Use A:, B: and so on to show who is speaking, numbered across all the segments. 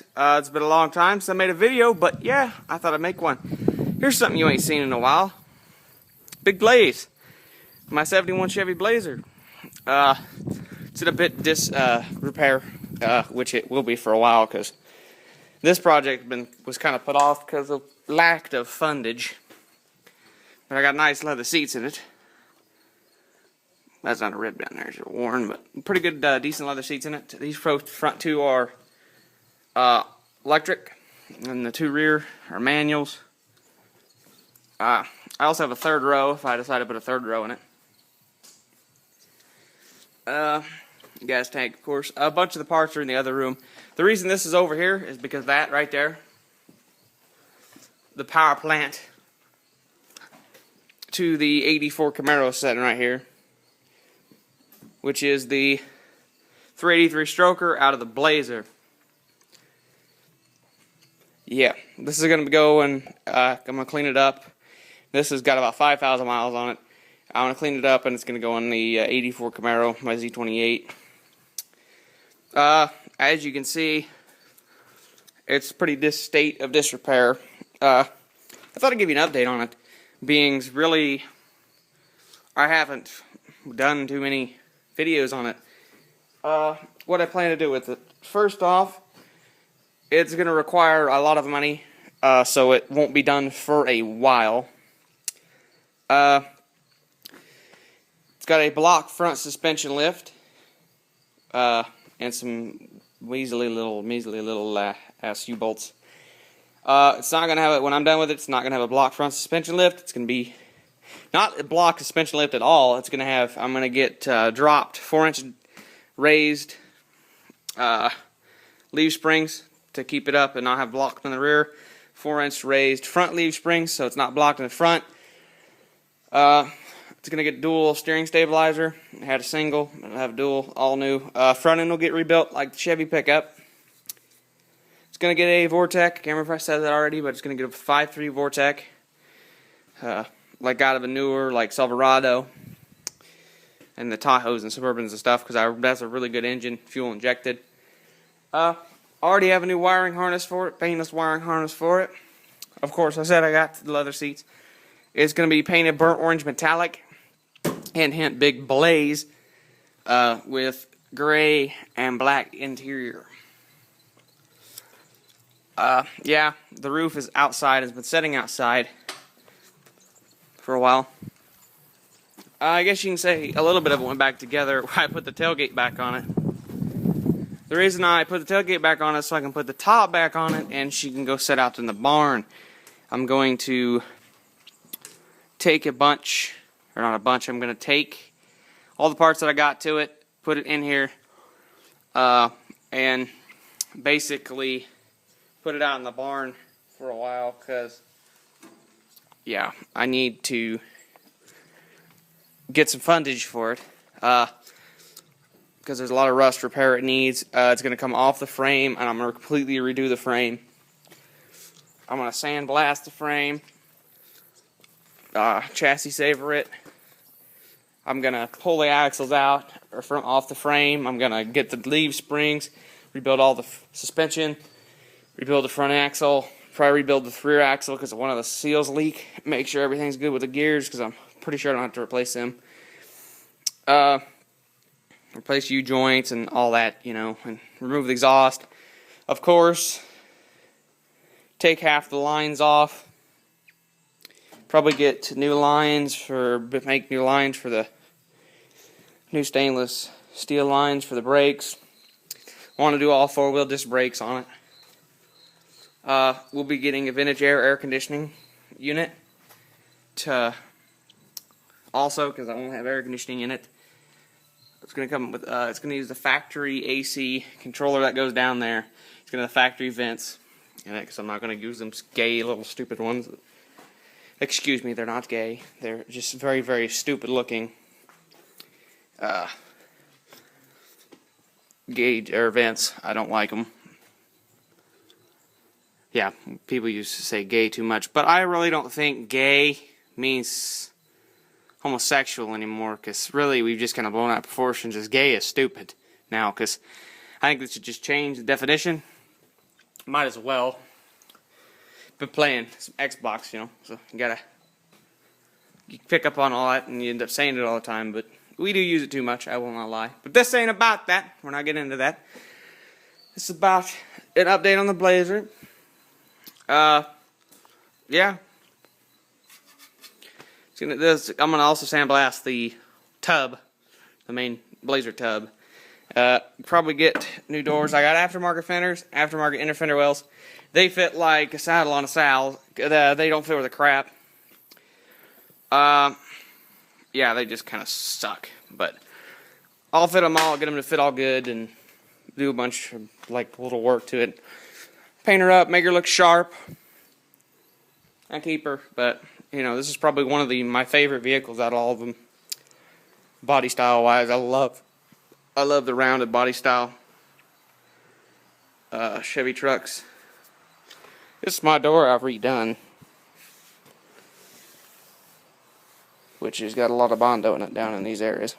A: guys. It's been a long time since I made a video, but yeah, I thought I'd make one. Here's something you ain't seen in a while. Big Blaze. My 71 Chevy Blazer. It's in a bit repair, which it will be for a while, because this project was kind of put off because of lack of fundage. But I got nice leather seats in it. That's not a rib down there, it's worn, but pretty good, decent leather seats in it. These front two are electric, and the two rear are manuals. I also have a third row if I decide to put a third row in it. Gas tank, of course. A bunch of the parts are in the other room. The reason this is over here is because that right there, the power plant to the 84 Camaro sitting right here, which is the 383 stroker out of the Blazer. Yeah, this is going to go and I'm going to clean it up. This has got about 5,000 miles on it. I'm going to clean it up and it's going to go on the 84 Camaro, my Z28. As you can see, it's pretty state of disrepair. I thought I'd give you an update on it. Really, I haven't done too many videos on it. What I plan to do with it. First off, it's going to require a lot of money, so it won't be done for a while. It's got a block front suspension lift, and some measly little ass U-bolts. It's not going to have it, when I'm done with it, it's not going to have a block front suspension lift. It's going to be not a block suspension lift at all. It's going to have, I'm going to get dropped 4-inch raised leaf springs to keep it up and not have blocked in the rear. 4-inch raised front leaf springs so it's not blocked in the front. It's going to get dual steering stabilizer. It had a single, it'll have dual, all new. Front end will get rebuilt like the Chevy pickup. It's going to get a Vortec. I can't remember if I said that already, but it's going to get a 5.3 Vortec. Like out of a newer, like Silverado. And the Tahoes and Suburbans and stuff, because that's a really good engine, fuel injected. Already have a new wiring harness for it, paintless wiring harness for it. Of course, I said I got the leather seats. It's going to be painted burnt orange metallic. Hint, big Blaze, with gray and black interior. Yeah, the roof is outside. It's been sitting outside for a while. I guess you can say a little bit of it went back together when I put the tailgate back on it. The reason I put the tailgate back on it is so I can put the top back on it and she can go sit out in the barn. I'm going to take I'm going to take all the parts that I got to it, put it in here, and basically put it out in the barn for a while, because, yeah, I need to get some fundage for it, because there's a lot of rust repair it needs. It's going to come off the frame, and I'm going to completely redo the frame. I'm going to sandblast the frame, chassis saver it. I'm going to pull the axles out off the frame. I'm going to get the leaf springs, rebuild all the suspension, rebuild the front axle, probably rebuild the rear axle because one of the seals leak. Make sure everything's good with the gears because I'm pretty sure I don't have to replace them. Replace U-joints and all that, and remove the exhaust. Of course, take half the lines off. Probably get make new lines for the new stainless steel lines for the brakes. Want to do all 4-wheel disc brakes on it. We'll be getting a vintage air conditioning unit also, because I won't have air conditioning in it. It's going to come with it's going to use the factory AC controller that goes down there. It's going to have factory vents in it, because I'm not going to use them gay little stupid ones. Excuse me, they're not gay. They're just very, very stupid looking gauge air vents. I don't like them. Yeah, people used to say gay too much, but I really don't think gay means homosexual anymore, because really we've just kind of blown out proportions. As gay is stupid now, because I think they should just change the definition Might as well. Been playing some Xbox, you know, so you pick up on all that and you end up saying it all the time, but we do use it too much, I will not lie. But this ain't about that. We're not getting into that. This is about an update on the Blazer. Yeah. I'm gonna also sandblast the tub, the main Blazer tub. Probably get new doors. I got aftermarket fenders, aftermarket inner fender wells. They fit like a saddle on a saddle. They don't fit with a crap. Yeah, they just kind of suck. But I'll fit them all, get them to fit all good, and do a bunch of like little work to it. Paint her up, make her look sharp, and keep her. But you know, this is probably one of my favorite vehicles out of all of them, body style wise. I love the rounded body style Chevy trucks. This is my door I've redone, which has got a lot of Bondo in it down in these areas.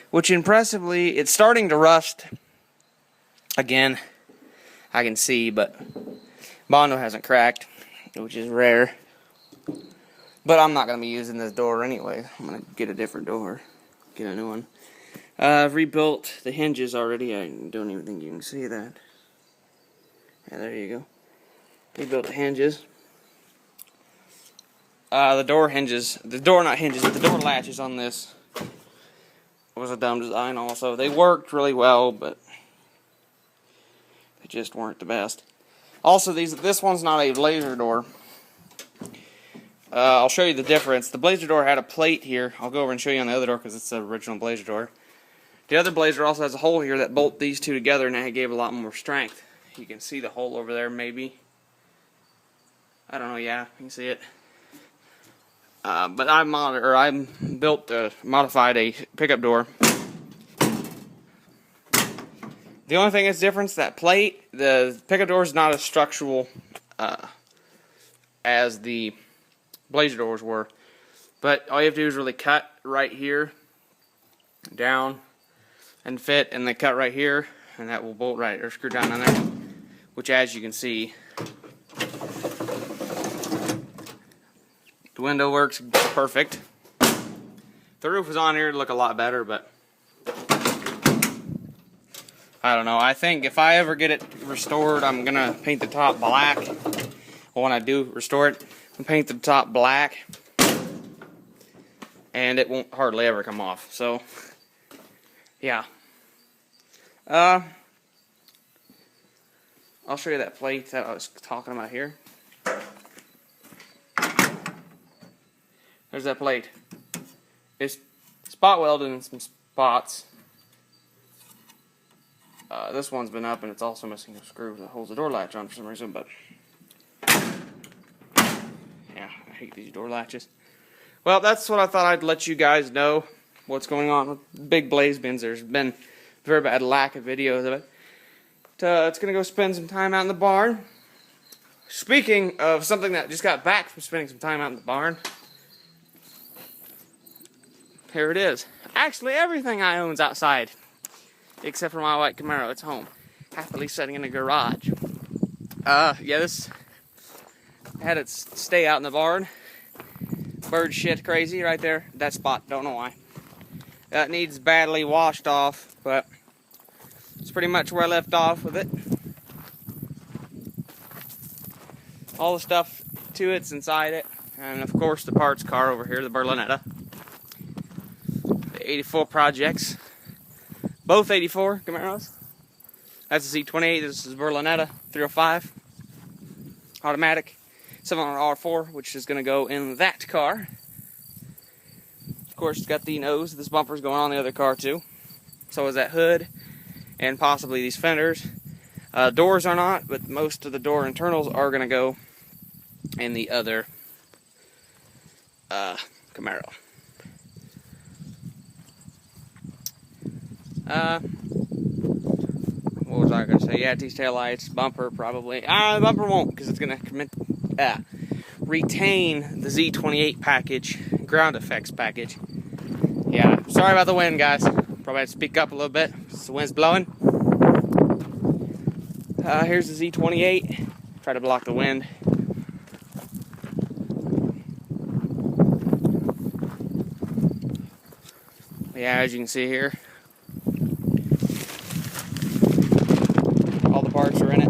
A: Which impressively, it's starting to rust again. I can see, but Bondo hasn't cracked, which is rare. But I'm not going to be using this door anyway. I'm going to get a different door, get a new one. I've rebuilt the hinges already. I don't even think you can see that. Yeah, there you go. Rebuilt the hinges. The door latches on this was a dumb design also. They worked really well, but they just weren't the best. Also, this one's not a Blazer door. I'll show you the difference. The Blazer door had a plate here. I'll go over and show you on the other door because it's the original Blazer door. The other Blazer also has a hole here that bolt these two together, and it gave a lot more strength. You can see the hole over there, maybe. I don't know. Yeah, you can see it. But I modified a pickup door. The only thing that's different is that plate. The pickup door is not as structural as the Blazer doors were. But all you have to do is really cut right here down and fit, and then cut right here, and that will bolt right or screw down on there. Which, as you can see, the window works perfect. If the roof was on here, it'd look a lot better, but I don't know. I think if I ever get it restored, I'm gonna paint the top black. Well, when I do restore it, I'm gonna paint the top black, and it won't hardly ever come off. So, yeah. I'll show you that plate that I was talking about here. There's that plate. It's spot welded in some spots. This one's been up, and it's also missing a screw that holds the door latch on for some reason, but yeah, I hate these door latches. Well, that's what I thought I'd let you guys know what's going on with Big Blaze Bins. There's been very bad lack of videos of it. It's going to go spend some time out in the barn. Speaking of something that just got back from spending some time out in the barn, here it is. Actually, everything I own's outside, except for my white Camaro. It's home, happily sitting in a garage. Yeah, this had it stay out in the barn. Bird shit crazy right there. That spot, don't know why. That needs badly washed off, but it's pretty much where I left off with it. All the stuff to it's inside it, and of course the parts car over here, the Berlinetta. The 84 projects, both 84 Camaros. That's the Z28. This is Berlinetta 305 automatic 700R4, which is going to go in that car. Of course, it's got the nose. This bumper's going on the other car too. So is that hood, and possibly these fenders. Doors are not, but most of the door internals are going to go in the other Camaro. What was I going to say? Yeah, these taillights, bumper probably. The bumper won't, because it's going to retain the Z28 package, ground effects package. Yeah, sorry about the wind, guys. Probably had to speak up a little bit because the wind's blowing. Here's the Z28. Try to block the wind. Yeah, as you can see here, all the parts are in it.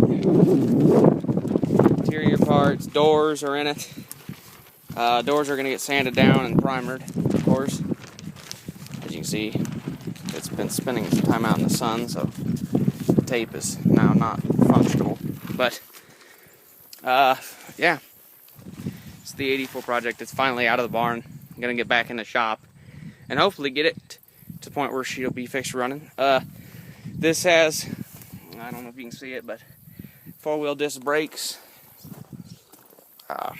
A: Interior parts, doors are in it. Doors are going to get sanded down and primered, of course. As you can see, it's been spending some time out in the sun, so the tape is now not functional. But, yeah, it's the 84 project. It's finally out of the barn. I'm going to get back in the shop and hopefully get it to the point where she'll be fixed running. This has, I don't know if you can see it, but 4-wheel disc brakes. Of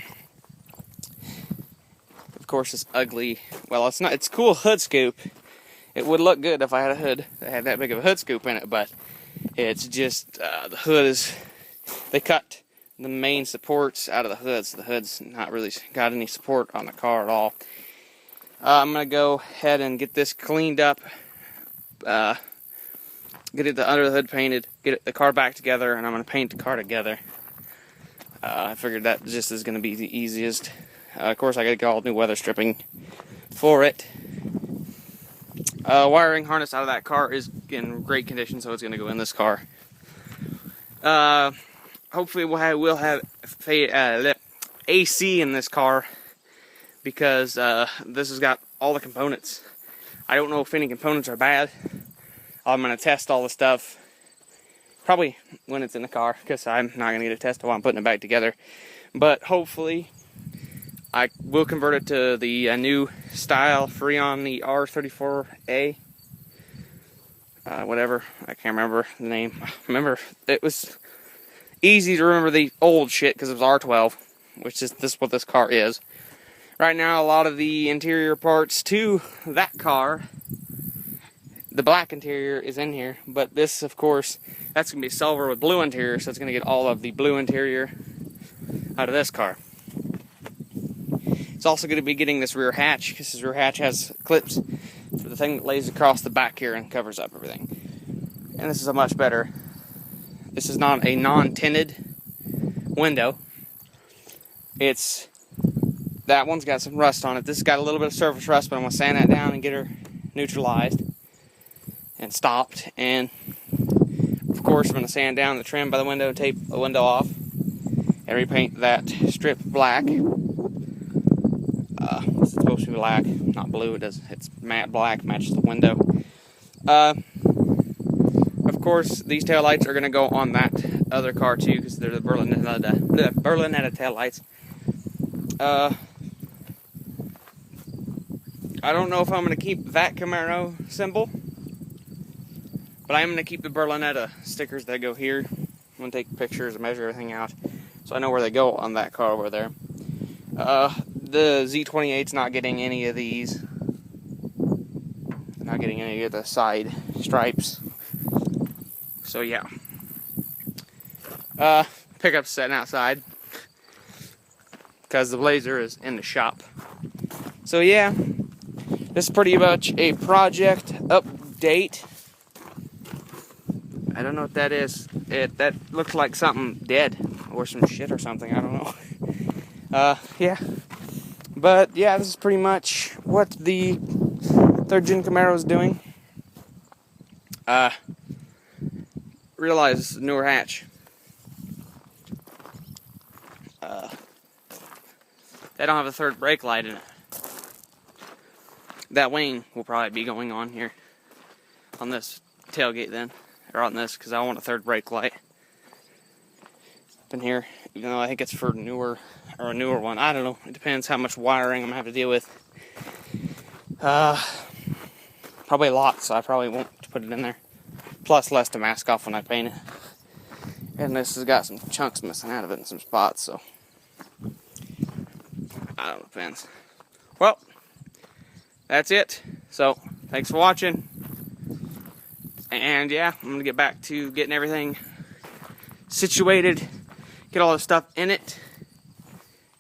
A: course, it's ugly. Well, it's not. It's a cool hood scoop. It would look good if I had a hood that had that big of a hood scoop in it, but it's just the hood is. They cut the main supports out of the hood, so the hood's not really got any support on the car at all. I'm gonna go ahead and get this cleaned up, get it the under the hood painted, get the car back together, and I'm gonna paint the car together. I figured that just is gonna be the easiest. Of course, I gotta get all new weather stripping for it. Wiring harness out of that car is in great condition, so it's gonna go in this car. Hopefully, we'll have AC in this car, because this has got all the components. I don't know if any components are bad. I'm going to test all the stuff probably when it's in the car, because I'm not going to get a test while I'm putting it back together. But hopefully I will convert it to the new style Freon, the R34A. Whatever, I can't remember the name. Remember, it was easy to remember the old shit because it was R12, which is what this car is. Right now, a lot of the interior parts to that car, the black interior is in here, but this, of course, that's going to be silver with blue interior, so it's going to get all of the blue interior out of this car. It's also going to be getting this rear hatch, because this rear hatch has clips for the thing that lays across the back here and covers up everything. And this is a much better, this is not a non-tinted window. It's, that one's got some rust on it. This has got a little bit of surface rust, but I'm going to sand that down and get her neutralized and stopped. And of course, I'm going to sand down the trim by the window, tape the window off, and repaint that strip black. It's supposed to be black, not blue. It's matte black, matches the window. Of course, these taillights are going to go on that other car too, because they're the Berlinetta taillights. I don't know if I'm going to keep that Camaro symbol, but I am going to keep the Berlinetta stickers that go here. I'm going to take pictures and measure everything out, so I know where they go on that car over there. The Z28's not getting any of these. Not getting any of the side stripes. So yeah. Pickup's sitting outside, because the Blazer is in the shop. So yeah, this is pretty much a project update. I don't know what that is. That looks like something dead or some shit or something. I don't know. Yeah. But yeah, this is pretty much what the 3rd Gen Camaro is doing. Realize newer hatch. They don't have a third brake light in it. That wing will probably be going on here on this tailgate then, or on this, because I want a third brake light in here, even though I think it's for newer, or a newer one. I don't know. It depends how much wiring I'm gonna have to deal with. Probably a lot, so I probably won't put it in there. Plus less to mask off when I paint it. And this has got some chunks missing out of it in some spots, so I don't know, depends. Well, that's it. So, thanks for watching. And yeah, I'm gonna get back to getting everything situated, get all the stuff in it,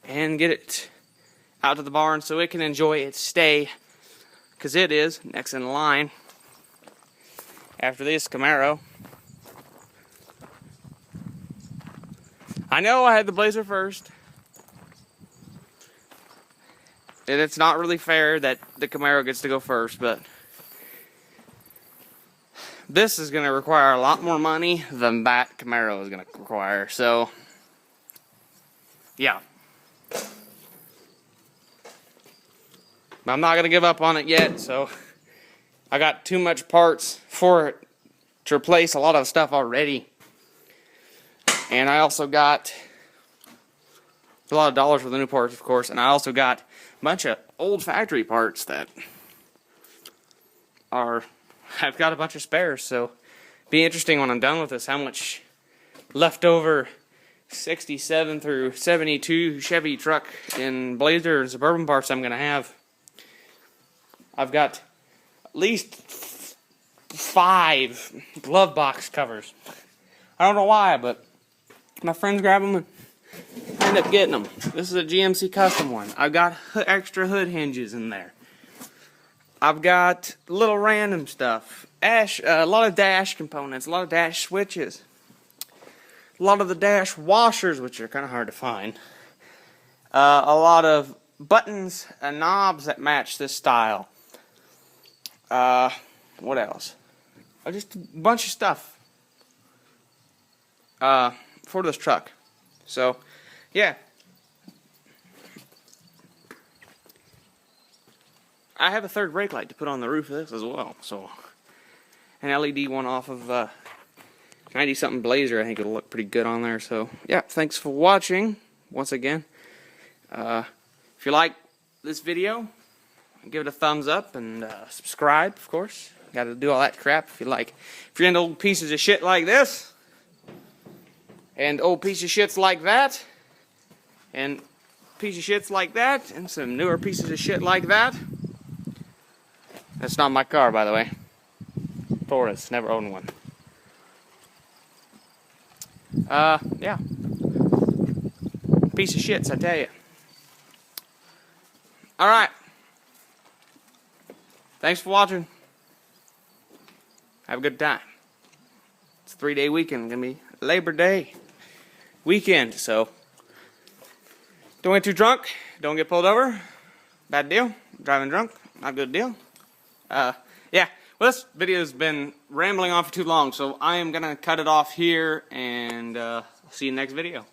A: and get it out to the barn so it can enjoy its stay, because it is next in line after this Camaro. I know I had the Blazer first. And it's not really fair that the Camaro gets to go first, but this is going to require a lot more money than that Camaro is going to require. So, yeah. I'm not going to give up on it yet, so I got too much parts for it to replace a lot of stuff already. And I also got a lot of dollars for the new parts, of course, and I also got a bunch of old factory parts that I've got a bunch of spares, so be interesting when I'm done with this how much leftover 67 through 72 Chevy truck and Blazer and Suburban parts I'm going to have. I've got at least 5 glove box covers. I don't know why, but my friends grab them and I end up getting them. This is a GMC custom one. I've got extra hood hinges in there. I've got little random stuff. A lot of dash components, a lot of dash switches. A lot of the dash washers, which are kind of hard to find. A lot of buttons and knobs that match this style. What else? Just a bunch of stuff for this truck. So, yeah. I have a third brake light to put on the roof of this as well. So, an LED one off of 90-something Blazer. I think it'll look pretty good on there. So, yeah. Thanks for watching once again. If you like this video, give it a thumbs up and subscribe, of course. Got to do all that crap if you like. If you're into old pieces of shit like this, and old piece of shits like that, and piece of shits like that, and some newer pieces of shit like that. That's not my car, by the way. Taurus, never owned one. Yeah. Piece of shits, I tell you. Alright. Thanks for watching. Have a good time. It's a 3-day weekend. Gonna be Labor Day weekend, so don't get too drunk. Don't get pulled over. Bad deal. Driving drunk, not a good deal. Yeah. Well, this video's been rambling on for too long, so I am gonna cut it off here, and see you in the next video.